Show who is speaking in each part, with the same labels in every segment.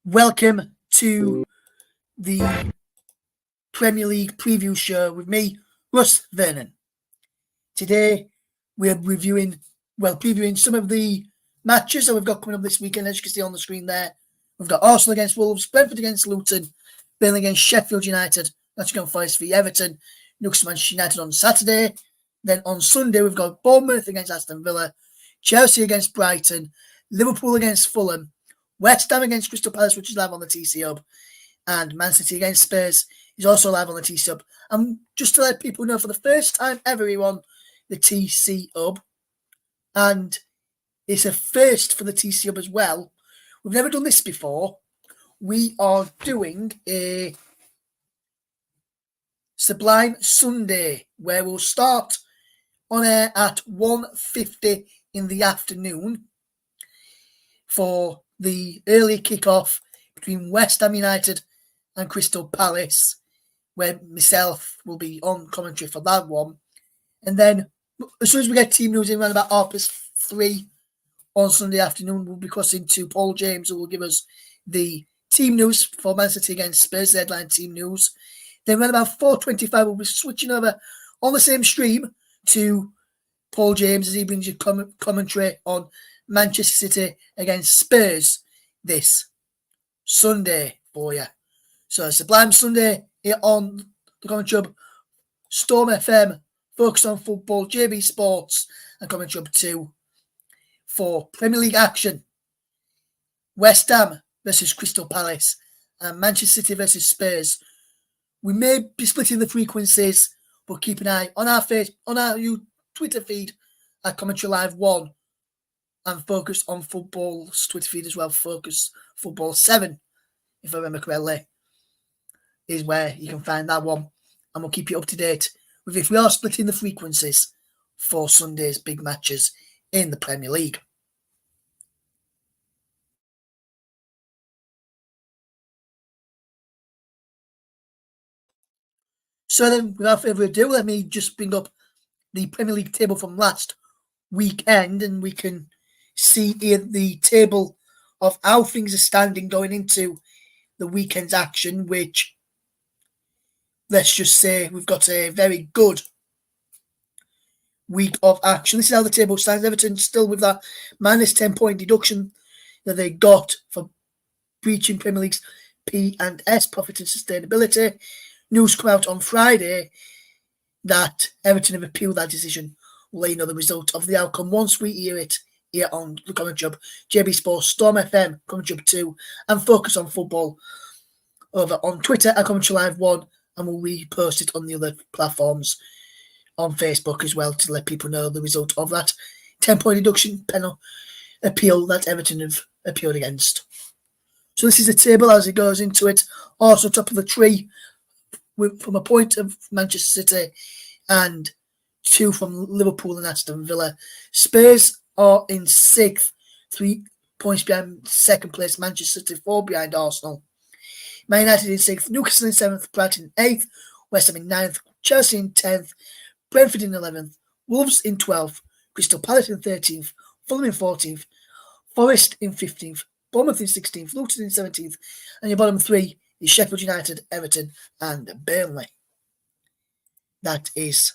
Speaker 1: Welcome to the Premier League preview show with me, Russ Vernon. Today we're previewing some of the matches that we've got coming up this weekend. As you can see on the screen there, we've got Arsenal against Wolves, Brentford against Luton, Burnley against Sheffield United, Nottingham Forest v Everton, Newcastle Manchester United on Saturday. Then on Sunday we've got Bournemouth against Aston Villa, Chelsea against Brighton, Liverpool against Fulham, West Ham against Crystal Palace, which is live on the TC Hub, and Man City against Spurs is also live on the TC Hub. And just to let people know, for the first time ever, we're on the TC Hub, and it's a first for the TC Hub as well. We've never done this before. We are doing a Sublime Sunday, where we'll start on air at 1:50 in the afternoon for the early kick-off between West Ham United and Crystal Palace, where myself will be on commentary for that one. And then, as soon as we get team news in around about 3:30 on Sunday afternoon, we'll be crossing to Paul James, who will give us the team news for Man City against Spurs, the headline team news. Then around about 4:25, we'll be switching over on the same stream to Paul James as he brings you commentary on Manchester City against Spurs this Sunday for you. So Sublime Sunday here on the Commentary Hub, Storm FM, Focus on Football, JB Sports, and Commentary Hub 2 for Premier League action. West Ham versus Crystal Palace and Manchester City versus Spurs. We may be splitting the frequencies, but keep an eye on our Twitter feed at Commentary Live 1. And Focus on Football's Twitter feed as well, Focus Football 7, if I remember correctly, is where you can find that one. And we'll keep you up to date with if we are splitting the frequencies for Sunday's big matches in the Premier League. So then, without further ado, let me just bring up the Premier League table from last weekend, and we can see here the table of how things are standing going into the weekend's action, which, let's just say, we've got a very good week of action. This is how the table stands. Everton still with that minus 10-point deduction that they got for breaching Premier League's P&S, profit and sustainability. News come out on Friday that Everton have appealed that decision. We'll let you know the result of the outcome once we hear it here on the Commentary Hub, JB Sports, Storm FM, Commentary Hub 2, and Focus on Football over on Twitter at Commentary Live 1, and we'll repost it on the other platforms on Facebook as well to let people know the result of that 10-point deduction penalty appeal that Everton have appealed against. So this is the table as it goes into it. Also top of the tree from a point of Manchester City and 2 from Liverpool and Aston Villa. Spurs are in 6th, 3 points behind second place Manchester City, 4 behind Arsenal. Man United in 6th, Newcastle in 7th, Brighton in 8th, West Ham in 9th, Chelsea in 10th, Brentford in 11th, Wolves in 12th, Crystal Palace in 13th, Fulham in 14th, Forest in 15th, Bournemouth in 16th, Luton in 17th, and your bottom 3 is Sheffield United, Everton and Burnley. That is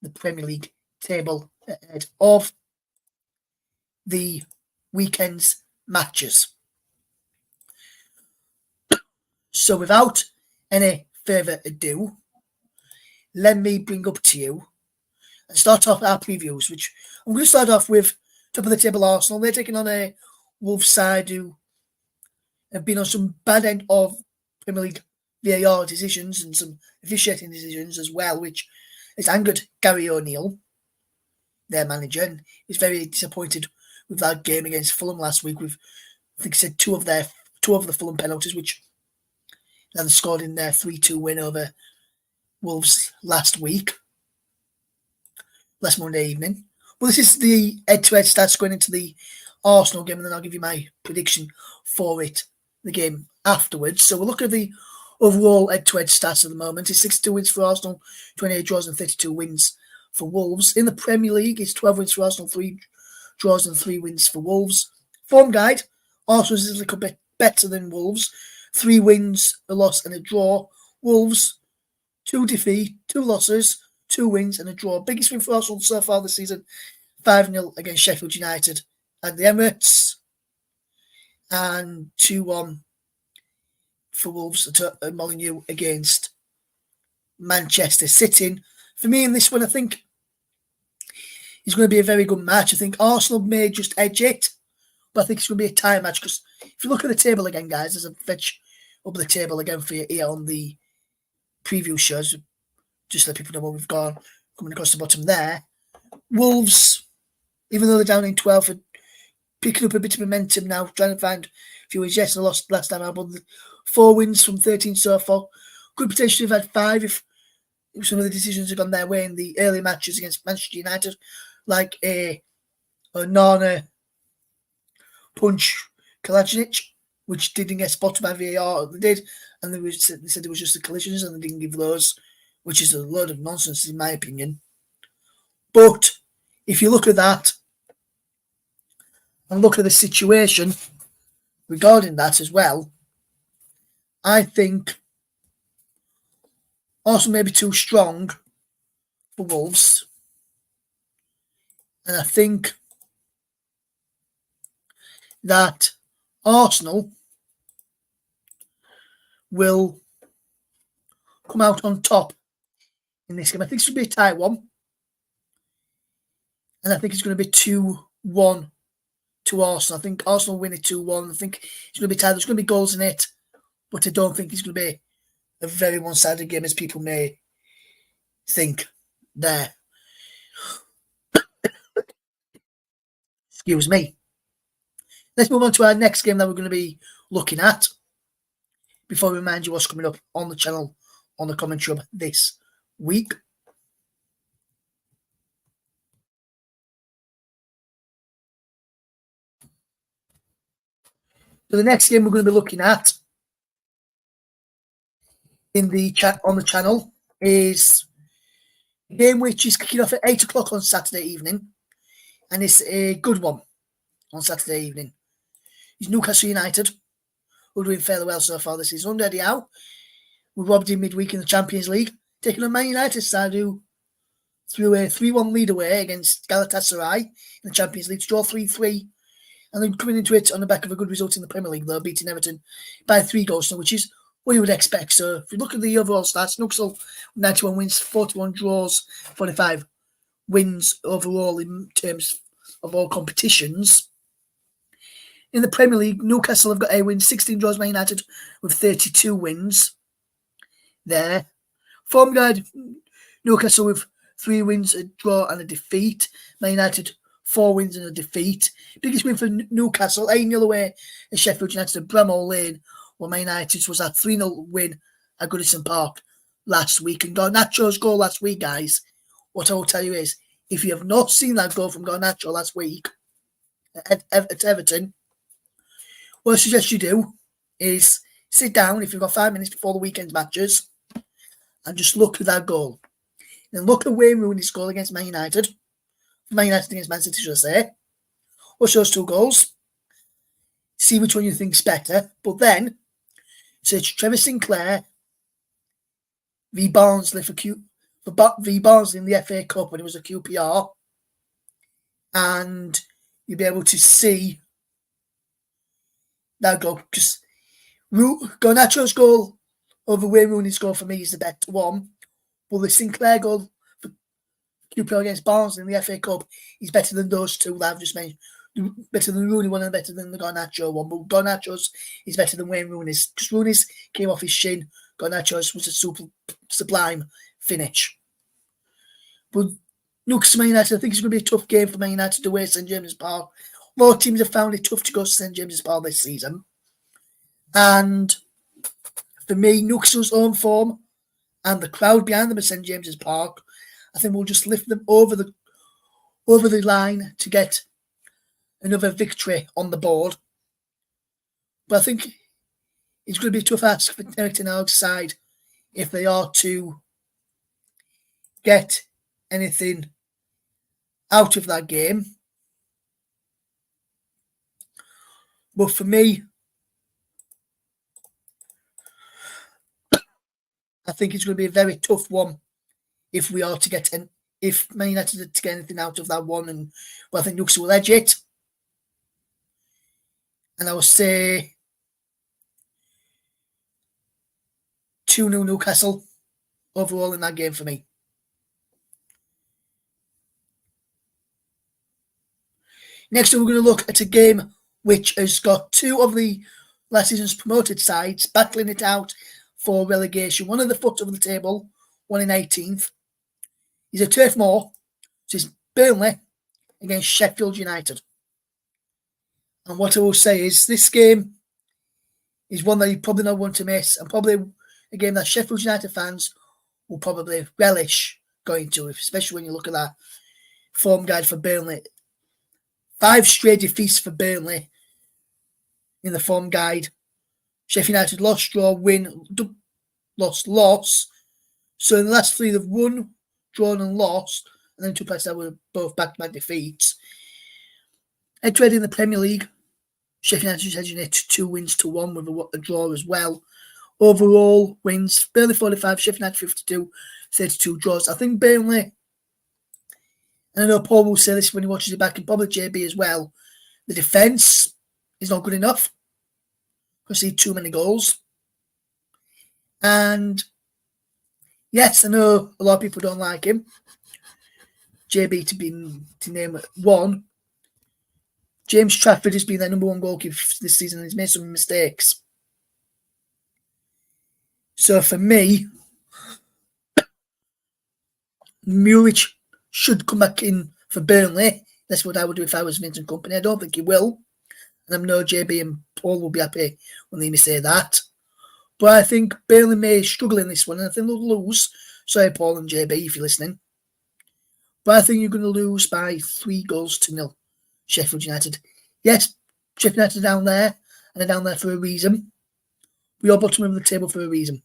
Speaker 1: the Premier League table ahead of the weekend's matches. So without any further ado, let me bring up to you and start off our previews, which I'm going to start off with top of the table Arsenal. They're taking on a Wolves side who have been on some bad end of Premier League VAR decisions and some officiating decisions as well, which has angered Gary O'Neill, their manager, and he's very disappointed with that game against Fulham last week. With, I think, he said two of the Fulham penalties, which they scored in their 3-2 win over Wolves last Monday evening. Well, this is the head-to-head stats going into the Arsenal game, and then I'll give you my prediction for it, the game afterwards. So we'll look at the overall head-to-head stats at the moment. It's 62 wins for Arsenal, 28 draws and 32 wins for Wolves. In the Premier League, it's 12 wins for Arsenal, 3 draws and 3 wins for Wolves. Form guide, Arsenal is a little bit better than Wolves. 3 wins, a loss and a draw. Wolves, 2 defeats, 2 losses, 2 wins and a draw. Biggest win for Arsenal so far this season, 5-0 against Sheffield United at the Emirates. And 2-1 for Wolves at Molineux against Manchester City. For me in this one, I think it's going to be a very good match. I think Arsenal may just edge it, but I think it's going to be a tie match, because if you look at the table again, guys, there's a fetch up the table again for you here on the preview shows, just to let people know where we've gone, coming across the bottom there. Wolves, even though they're down in 12th, are picking up a bit of momentum now, trying to find a few wins. Yes, they lost last time out, but 4 wins from 13 so far. Could potentially have had 5 if some of the decisions have gone their way in the early matches against Manchester United, like a Nana punch Kalajnic, which didn't get spotted by VAR. They did, and they said it was just the collisions, and they didn't give those, which is a load of nonsense in my opinion. But if you look at that and look at the situation regarding that as well, I think Arsenal may be too strong for Wolves. And I think that Arsenal will come out on top in this game. I think it's going to be a tight one. And I think it's going to be 2-1 to Arsenal. I think Arsenal win it 2-1. I think it's going to be tight. There's going to be goals in it. But I don't think it's going to be a very one-sided game as people may think there. Excuse me. Let's move on to our next game that we're going to be looking at. Before we remind you what's coming up on the channel, on the commentary hub this week. So the next game we're going to be looking at in the chat on the channel is a game which is kicking off at 8 o'clock on Saturday evening, and it's a good one on Saturday evening. It's Newcastle United, who are doing fairly well so far this season. Under Eddie Howe, we robbed in midweek in the Champions League, taking on Man United side, who threw a 3-1 lead away against Galatasaray in the Champions League to draw 3-3. And then coming into it on the back of a good result in the Premier League, though, beating Everton by 3 goals, which is what you would expect. So if you look at the overall stats, Newcastle 91 wins, 41 draws, 45 wins overall in terms of all competitions. In the Premier League, Newcastle have got a win, 16 draws, Man United with 32 wins there. Form guide, Newcastle with 3 wins, a draw and a defeat. Man United 4 wins and a defeat. Biggest win for Newcastle, 8-0 away at Sheffield United at Bramall Lane, while Man United was a 3-0 win at Goodison Park last week. And Garnacho's goal last week, guys, what I will tell you is, if you have not seen that goal from Garnacho last week at Everton, what I suggest you do is sit down, if you've got 5 minutes before the weekend matches, and just look at that goal. Then look at Wayne Rooney's goal against Man United against Man City, should I say. Watch those 2 goals. See which one you think's better. But then, search Trevor Sinclair v Barnsley v Barnsley in the FA Cup when it was a QPR. And you'll be able to see that goal. Because Garnacho's goal over Wayne Rooney's goal for me is the better one. But the Sinclair goal QPR against Barnsley in the FA Cup is better than those two that I've just mentioned. Better than the Rooney one and better than the Garnacho one. But Garnacho's is better than Wayne Rooney's. Because Rooney's came off his shin. Garnacho's was a sublime finish. But Newcastle Man United, I think it's going to be a tough game for Man United away at St James's Park. A lot of teams have found it tough to go to St James's Park this season. And for me, Newcastle's home form and the crowd behind them at St James's Park, I think will just lift them over the line to get another victory on the board. But I think it's going to be a tough ask for Eric Ten Hag's side if they are to get anything out of that game. But for me, I think it's going to be a very tough one if we are to get if Man United to get anything out of that one. And I think Newcastle will edge it. And I will say 2-0 Newcastle overall in that game for me. Next, we're going to look at a game which has got two of the last season's promoted sides battling it out for relegation. One at the foot of the table, one in 18th. Is a Turf Moor, which is Burnley against Sheffield United. And what I will say is this game is one that you probably not want to miss, and probably a game that Sheffield United fans will probably relish going to, especially when you look at that form guide for Burnley. 5 straight defeats for Burnley in the form guide. Sheffield United lost, draw, win, loss. So in the last 3 they've won, drawn and lost, and then 2 players that were both back-to-back defeats. Head-to-head in the Premier League, Sheffield United is edging it 2 wins to 1 with a draw as well. Overall wins, Burnley 45, Sheffield United 52, 32 draws. I think Burnley, and I know Paul will say this when he watches it back, and probably JB as well, the defence is not good enough. Concede too many goals. And yes, I know a lot of people don't like him. JB to name one. James Trafford has been their number 1 goalkeeper this season and he's made some mistakes. So for me, Muric should come back in for Burnley. That's what I would do if I was Vincent Kompany. I don't think he will. And I know JB and Paul will be happy when they say that. But I think Burnley may struggle in this one, and I think they'll lose. Sorry, Paul and JB, if you're listening. But I think you're going to lose by 3-0, Sheffield United. Yes, Sheffield United are down there, and they're down there for a reason. We are bottom of the table for a reason.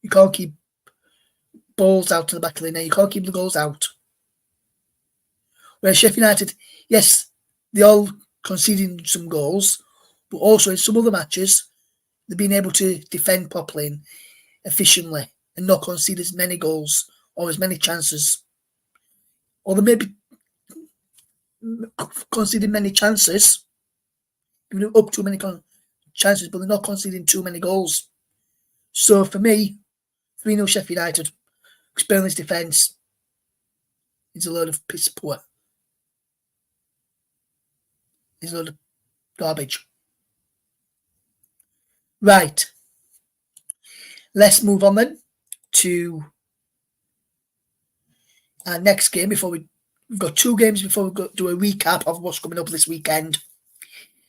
Speaker 1: You can't keep balls out to the back of the net. You can't keep the goals out. Whereas Sheffield United, yes, they all conceding some goals, but also in some other matches, they've been able to defend properly and efficiently and not concede as many goals or as many chances. Or they may be conceding many chances, giving up too many chances, but they're not conceding too many goals. So for me, 3-0 Sheffield United, because Burnley's defence is a load of piss poor. It's a load of garbage. Right. Let's move on then to our next game we've got 2 games before we do a recap of what's coming up this weekend.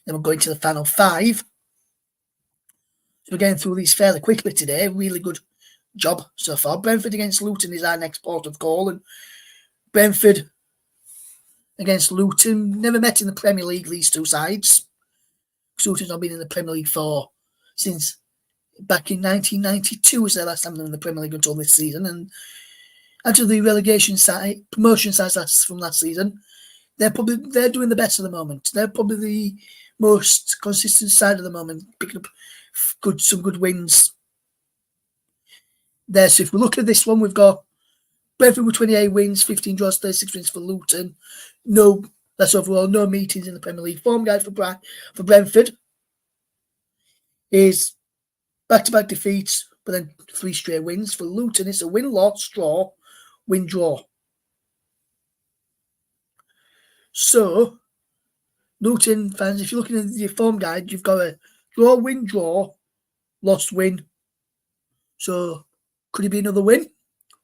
Speaker 1: Then we're going to the final 5. So we're getting through these fairly quickly today. Really good job so far. Brentford against Luton is our next port of call. And Brentford against Luton, never met in the Premier League, these 2 sides. Luton's not been in the Premier League since back in 1992 was their last time they were in the Premier League until this season. And after the relegation side, promotion sides from last season, they're doing the best at the moment. They're probably the most consistent side at the moment, picking up some good wins there. So if we look at this one, we've got Brentford with 28 wins, 15 draws, 36 wins for Luton. That's overall no meetings in the Premier League. Form guide for Brentford is back-to-back defeats, but then 3 straight wins. For Luton, it's a win-loss, draw, win-draw. So, Luton fans, if you're looking at your form guide, you've got a draw, win, draw, lost, win. So, could it be another win?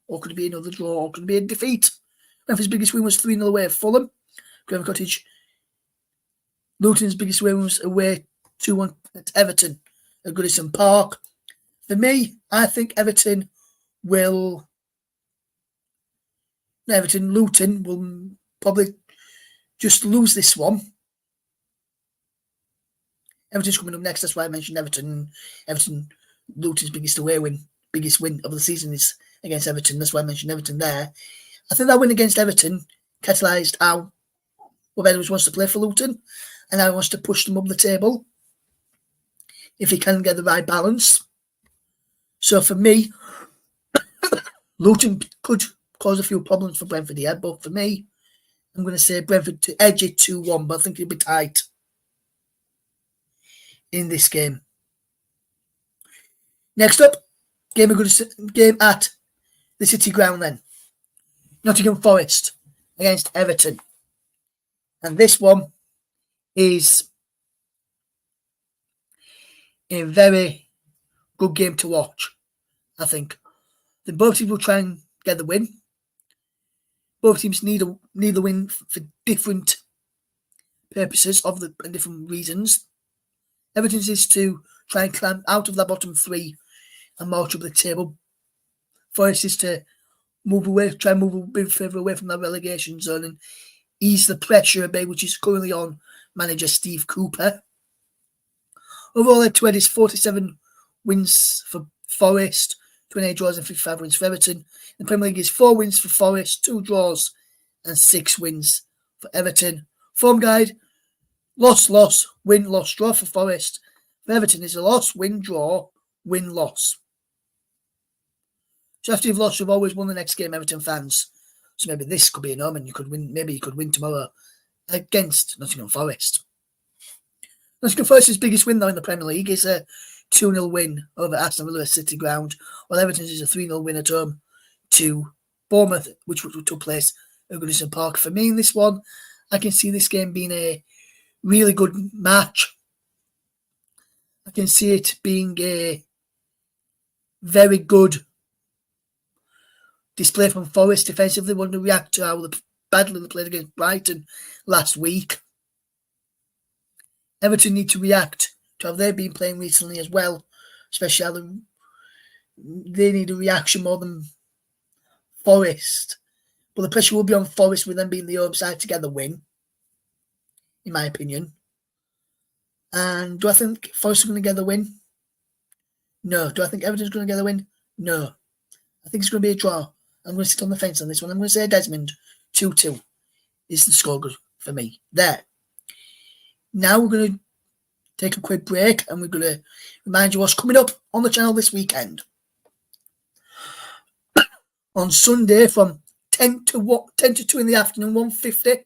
Speaker 1: Or could it be another draw? Or could it be a defeat? Brentford's biggest win was 3-0 away at Fulham. Craven Cottage. Luton's biggest win was away 2-1 at Everton at Goodison Park. For me, I think Luton will probably just lose this one. Everton's coming up next, that's why I mentioned Everton. Luton's biggest win of the season is against Everton. That's why I mentioned Everton there. I think that win against Everton catalysed how Roberto wants to play for Luton and how he wants to push them up the table if he can get the right balance. So for me, Luton could cause a few problems for Brentford here, but for me, I'm going to say Brentford to edge it 2-1, but I think it'll be tight in this game. Next up, game at the City Ground then. Nottingham Forest against Everton. And this one is a very good game to watch, I think. The both teams will try and get the win. Both teams need the win for different purposes and different reasons. Everton's is to try and climb out of that bottom three and march up the table. Forest is to try and move a bit further away from that relegation zone and ease the pressure a bit, which is currently on manager Steve Cooper. Overall, head-to-head is 47 wins for Forest, 28 draws and 55 wins for Everton. The Premier League is 4 wins for Forest, 2 draws and 6 wins for Everton. Form guide, loss, win, loss, draw for Forest. For Everton is a loss, win, draw, win, loss. So after you've lost, you've always won the next game, Everton fans. So maybe this could be an omen. You could win. Maybe you could win tomorrow against Nottingham Forest. Nottingham Forest's biggest win, though, in the Premier League is a 2-0 win over Aston Villa City Ground, while Everton's is a 3-0 win at home to Bournemouth, which took place at Goodison Park. For me, in this one, I can see this game being a really good match. I can see it being a very good display from Forest defensively. Want to react to how badly they played against Brighton last week. Everton need to react to how they've been playing recently as well, especially how they need a reaction more than Forest. But the pressure will be on Forest with them being the home side to get the win, in my opinion. And do I think Forest are going to get the win? No. Do I think Everton's going to get the win? No. I think it's going to be a draw. I'm going to sit on the fence on this one. I'm going to say Desmond 2-2 is the score for me. There. Now we're going to take a quick break and we're going to remind you what's coming up on the channel this weekend. On Sunday from 10 to 2 in the afternoon, 1:50,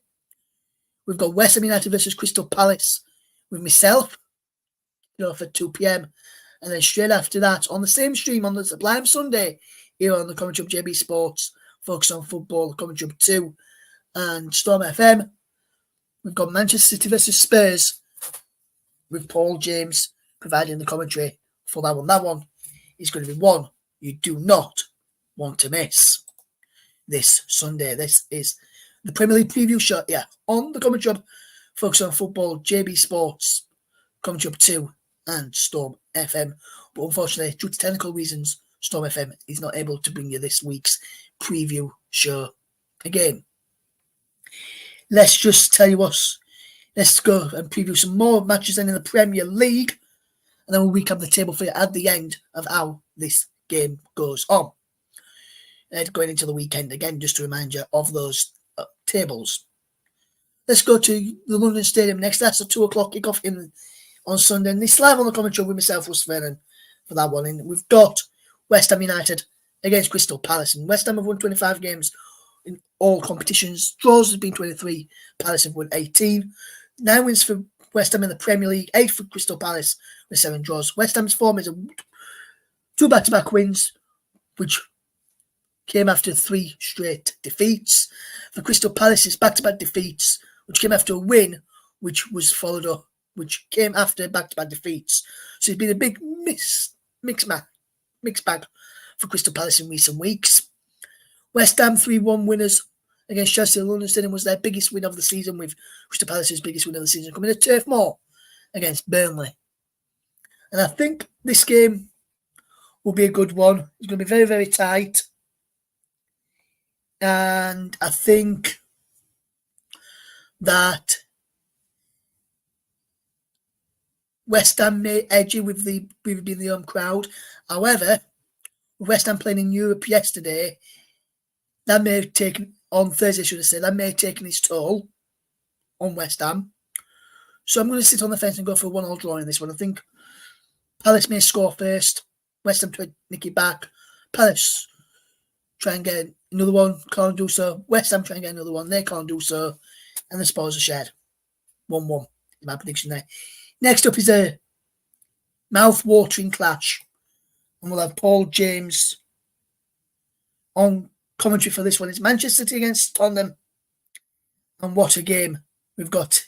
Speaker 1: we've got West Ham United versus Crystal Palace with myself, for 2 p.m. And then straight after that, on the same stream on the Sublime Sunday, here on the Commentary Hub JB Sports, Focus on Football, Commentary Hub 2, and Storm FM, we've got Manchester City versus Spurs with Paul James providing the commentary for that one. That one is going to be one you do not want to miss this Sunday. This is the Premier League preview show, on the Commentary Hub, Focus on Football, JB Sports, Commentary Hub 2, and Storm FM. But unfortunately, due to technical reasons, Storm FM is not able to bring you this week's preview show again. Let's just tell you let's go and preview some more matches then in the Premier League, and then we'll recap the table for you at the end of how this game goes on. And going into the weekend again, just to remind you of those tables. Let's go to the London Stadium next. That's a 2 o'clock kickoff on Sunday. And this live on the commentary with myself, Russ Vernon, for that one. And we've got West Ham United against Crystal Palace. And West Ham have won 25 games in all competitions. Draws has been 23. Palace have won 18. 9 wins for West Ham in the Premier League. 8 for Crystal Palace with 7 draws. West Ham's form is 2 back-to-back wins, which came after 3 straight defeats. For Crystal Palace, it's back-to-back defeats which came after a win, which was followed up, which came after back-to-back defeats. So it's been a big mixed bag for Crystal Palace in recent weeks. West Ham 3-1 winners against Chelsea and London Stadium was their biggest win of the season, with Crystal Palace's biggest win of the season coming to Turf Moor against Burnley. And I think this game will be a good one. It's going to be very, very tight. And I think that West Ham may edge it with being the home crowd. However, West Ham playing in Europe yesterday, that may have taken, on Thursday, should I say, that may have taken its toll on West Ham. So I'm going to sit on the fence and go for a 1-1 draw in this one. I think Palace may score first. West Ham try to nick it back. Palace try and get another one, can't do so. West Ham try and get another one, they can't do so. And the spoils are shared. 1-1 is my prediction there. Next up is a mouth-watering clash. And we'll have Paul James on commentary for this one. It's Manchester City against Tottenham. And what a game we've got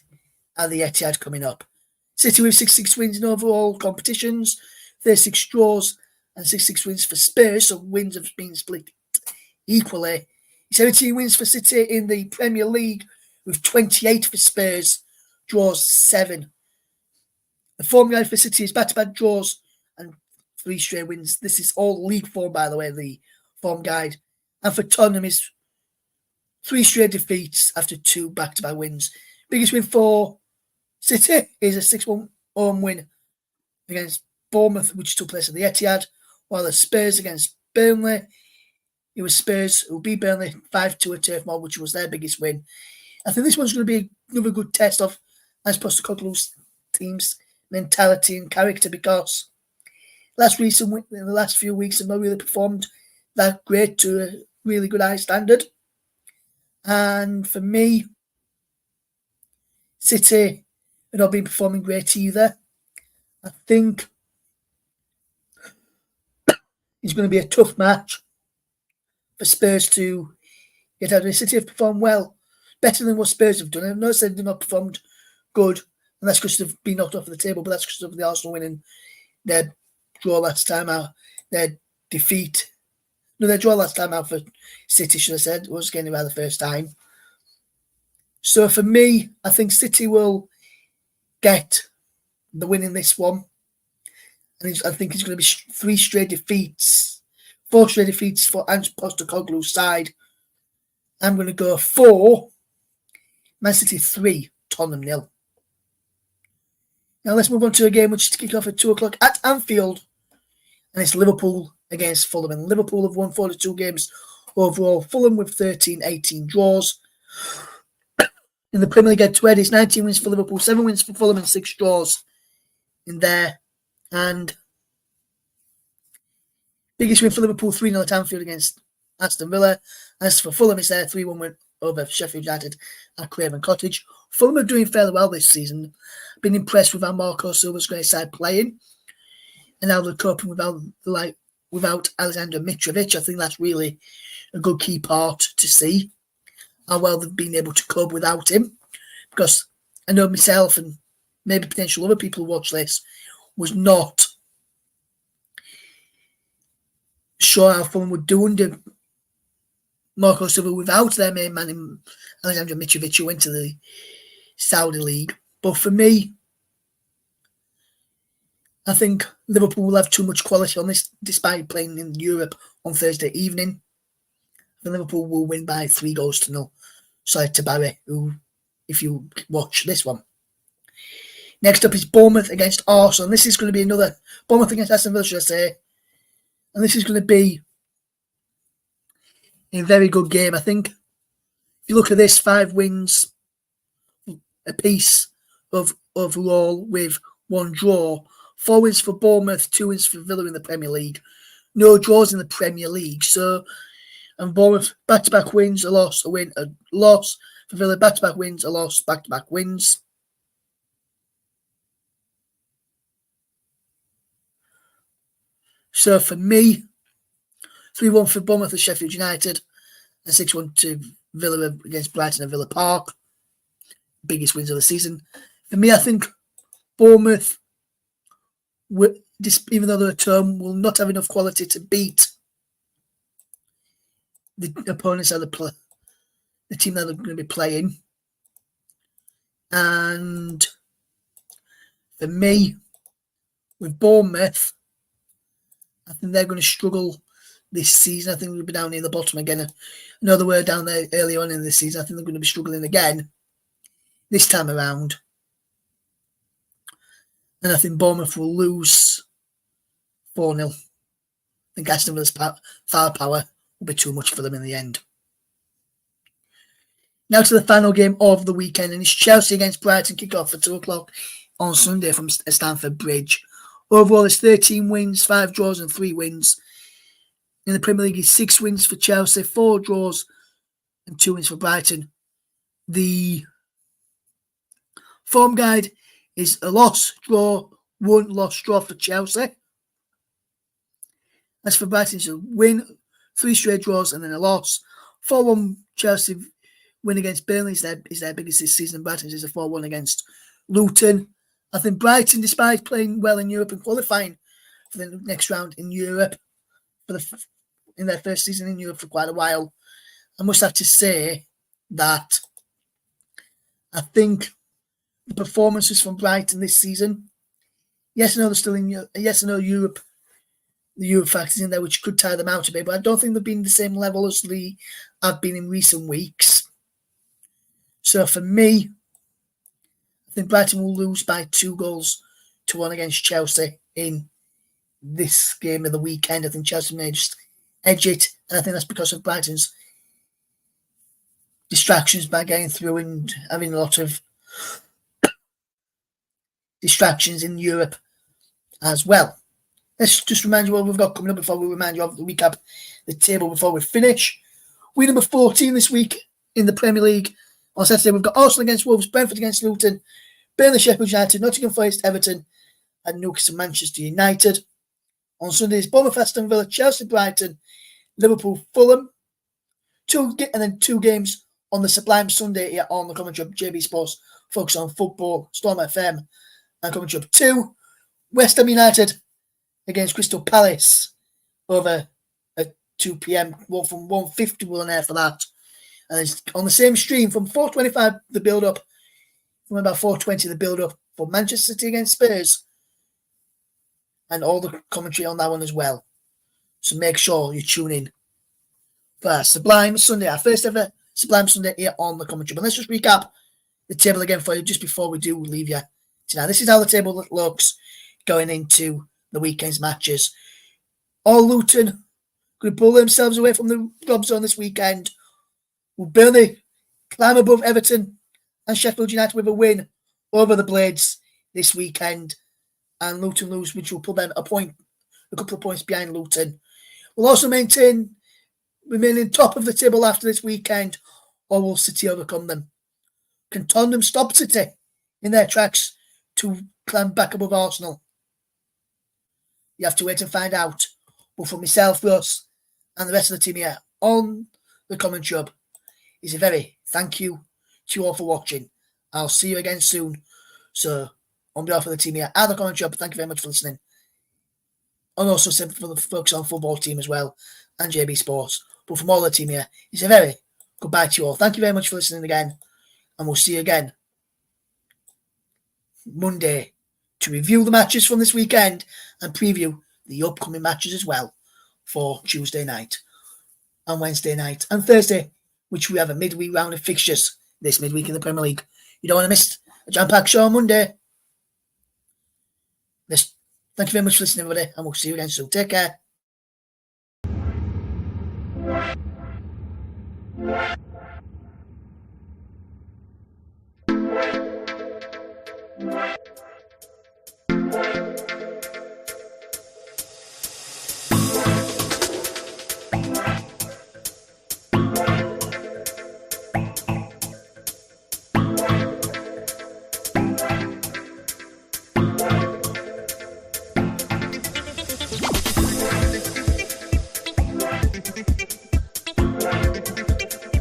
Speaker 1: at the Etihad coming up. City with 66 wins in overall competitions, 36 draws, and 66 wins for Spurs. So wins have been split equally. 17 wins for City in the Premier League, with 28 for Spurs, draws 7. The form guide for City is back-to-back draws and 3 straight wins. This is all league form, by the way, the form guide. And for Tottenham is 3 straight defeats after 2 back-to-back wins. Biggest win for City is a 6-1 home win against Bournemouth, which took place at the Etihad, while the Spurs against Burnley, it was Spurs who beat Burnley 5-2 at Turf Moor, which was their biggest win. I think this one's going to be another good test of Ange Postecoglou's team's mentality and character, because in the last few weeks have not really performed that great to a really good high standard. And for me, City have not been performing great either. I think it's going to be a tough match for Spurs to get out of it. City have performed well, better than what Spurs have done. I've not said they've not performed good, and that's because they've been knocked off of the table, but that's because of the Arsenal winning their draw last time out, their draw last time out for City, should I said, was getting about the first time. So for me, I think City will get the win in this one. And I think it's going to be 4 straight defeats for Ange Postecoglou's side. I'm going to go 4, Man City 3, Tottenham 0. Now let's move on to a game which is to kick off at 2 o'clock at Anfield. And it's Liverpool against Fulham. And Liverpool have won 42 games overall. Fulham with 13-18 draws. In the Premier League head-to-head, it's 19 wins for Liverpool, 7 wins for Fulham, and 6 draws in there. And biggest win for Liverpool, 3-0 at Anfield against Aston Villa. As for Fulham, it's their 3-1 win over Sheffield United at Craven Cottage. Fulham are doing fairly well this season. Been impressed with how Marco Silva's great side playing, and how they're coping without Alexander Mitrovic. I think that's really a good key part to see how well they've been able to cope without him. Because I know myself and maybe potential other people who watch this was not sure how Fulham would do under Marco Silva without their main man in Alexander Mitrovic, who went to the Saudi League. But for me, I think Liverpool will have too much quality on this, despite playing in Europe on Thursday evening. And Liverpool will win by 3-0. Sorry to Barry, who, if you watch this one. Next up is Bournemouth against Arsenal. And this is going to be another Bournemouth against Aston Villa, should I say. And this is going to be a very good game. I think if you look at this, 5 wins apiece of overall with 1 draw. 4 wins for Bournemouth, 2 wins for Villa in the Premier League. No draws in the Premier League. So, and Bournemouth, back-to-back wins, a loss, a win, a loss. For Villa, back-to-back wins, a loss, back-to-back wins. So for me, 3-1 for Bournemouth at Sheffield United, and 6-1 to Villa against Brighton at Villa Park. biggest wins of the season. For me, I think Bournemouth, even though they're at home, will not have enough quality to beat the opponents of the team that they're going to be playing. And for me, with Bournemouth, I think they're going to struggle this season. I think we'll be down near the bottom again. I know they were down there early on in the season. I think they're going to be struggling again this time around. And I think Bournemouth will lose 4-0. I think Aston Villa's firepower will be too much for them in the end. Now to the final game of the weekend, and it's Chelsea against Brighton, kick-off at 2 o'clock on Sunday from Stamford Bridge. Overall, it's 13 wins, 5 draws and 3 wins. In the Premier League, it's 6 wins for Chelsea, 4 draws and 2 wins for Brighton. The form guide is a loss, draw, 1 loss, draw for Chelsea. As for Brighton, it's a win, 3 straight draws and then a loss. 4-1 Chelsea win against Burnley is their biggest this season. Brighton's is a 4-1 against Luton. I think Brighton, despite playing well in Europe and qualifying for the next round in Europe, in their first season in Europe for quite a while, I must have to say that I think the performances from Brighton this season, yes, I know they're still in Europe, yes, I know Europe, the Europe factors in there which could tire them out a bit, but I don't think they've been the same level as they have been in recent weeks. So for me, I think Brighton will lose by 2-1 against Chelsea in this game of the weekend. I think Chelsea may just edge it, and I think that's because of Brighton's distractions by getting through and having a lot of distractions in Europe as well. Let's just remind you what we've got coming up before we remind you of the recap the table before we finish. We're number 14 this week in the Premier League. On Saturday, we've got Arsenal against Wolves, Brentford against Luton, Burnley, Sheffield United, Nottingham Forest, Everton, and Newcastle, Manchester United. On Sunday, it's Bournemouth, Aston Villa, Chelsea, Brighton, Liverpool, Fulham. 2 games on the Sublime Sunday here on the commentary of JB Sports, focus on football, Storm FM, and commentary of 2. West Ham United against Crystal Palace over at 2 p.m. From 1:50 we'll on air for that. And it's on the same stream from 4:25 the build-up, from about 4:20 the build-up for Manchester City against Spurs. And all the commentary on that one as well. So make sure you tune in for our Sublime Sunday, our first ever Sublime Sunday here on the commentary. But let's just recap the table again for you just before we do leave you tonight. This is how the table looks going into the weekend's matches. All Luton could pull themselves away from the club zone this weekend. Will Burnley climb above Everton and Sheffield United with a win over the Blades this weekend, and Luton lose, which will put them a couple of points behind Luton. Will also remaining top of the table after this weekend, or will City overcome them? Can Tottenham stop City in their tracks to climb back above Arsenal? You have to wait and find out. But for myself, Russ, and the rest of the team here on the commentary hub, is a very thank you to you all for watching. I'll see you again soon. So, on behalf of the team here at the commentary hub, thank you very much for listening. And also for the Focus on Football team as well, and JB Sports. But from all the team here, it's a very goodbye to you all. Thank you very much for listening again. And we'll see you again Monday to review the matches from this weekend and preview the upcoming matches as well for Tuesday night and Wednesday night and Thursday, which we have a midweek round of fixtures this midweek in the Premier League. You don't want to miss a jam-packed show on Monday. Thank you very much for listening, everybody, and we'll see you again soon. Take care.